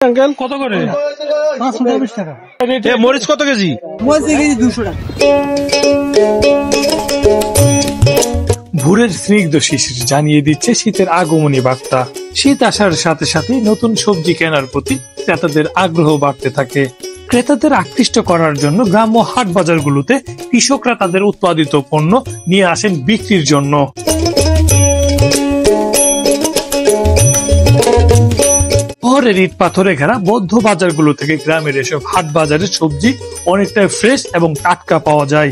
Uncle কত করে? 520 টাকা। মরিচ কত কেজি? মরিচ কেজি 200 টাকা। ভোরের স্নিগ্ধ শিশির জানিয়ে দিচ্ছে শীতের আগমনী বার্তা। শীত আসার সাথে সাথে নতুন সবজি কেনার প্রতি ক্রেতাদের আগ্রহ বাড়তে থাকে। ক্রেতাদের আকৃষ্ট করার জন্য গ্রাম্য হাট বাজারগুলোতে কৃষকরা তাদের উৎপাদিত পণ্য নিয়ে আসেন বিক্রির জন্য। শহরের ইট পাথরে ঘেরা বদ্ধ বাজারগুলো থেকে গ্রামের এসব হাট বাজারের সবজি অনেকটাই ফ্রেশ এবং টাটকা পাওয়া যায়।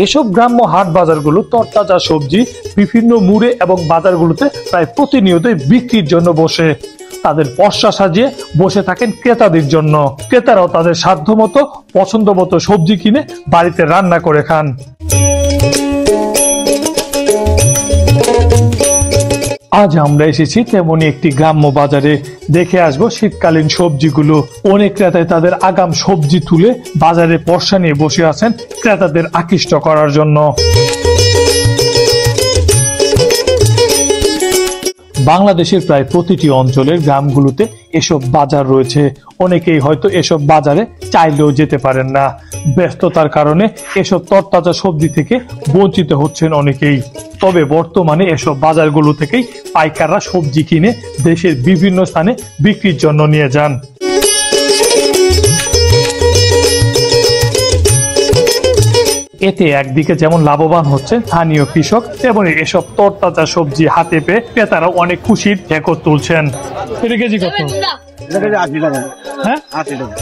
এসব গ্রাম্য হাট বাজারগুলো তরতাজা সবজি বিভিন্ন মুড়ে এবং বাজারগুলোতে প্রায় প্রতিনিয়তই বিক্রির জন্য বসে। তাদের পসরা সাজিয়ে বসে থাকেন ক্রেতাদের জন্য। ক্রেতারাও তাদের সাধ্যমতো পছন্দ মতো সবজি কিনে বাড়িতে রান্না করে খান। আজ আমরা এসেছি তেমনি একটি গ্রাম্য বাজারে। দেখে আসবো শীতকালীন সবজিগুলো। অনেক ক্রেতাই তাদের আগাম সবজি তুলে বাজারে পসরা নিয়ে বসে আছেন ক্রেতাদের আকৃষ্ট করার জন্য। বাংলাদেশের প্রায় প্রতিটি অঞ্চলের গ্রামগুলোতে এসব বাজার রয়েছে। অনেকেই হয়তো এসব বাজারে চাইলেও যেতে পারেন না। ব্যস্ততার কারণে এসব তরতাজা সবজি থেকে বঞ্চিত হচ্ছেন অনেকেই। তবে বর্তমানে এসব বাজারগুলো থেকেই পাইকাররা সবজি কিনে দেশের বিভিন্ন স্থানে বিক্রির জন্য নিয়ে যান। এতে একদিকে যেমন লাভবান হচ্ছেন স্থানীয় কৃষক, তেমনি এসব তরতাজা সবজি হাতে পেয়ে ক্রেতারা অনেক খুশির ঢেকর তুলছেন। এটা কেজি কত? 80 টাকা। হ্যাঁ 80 টাকা।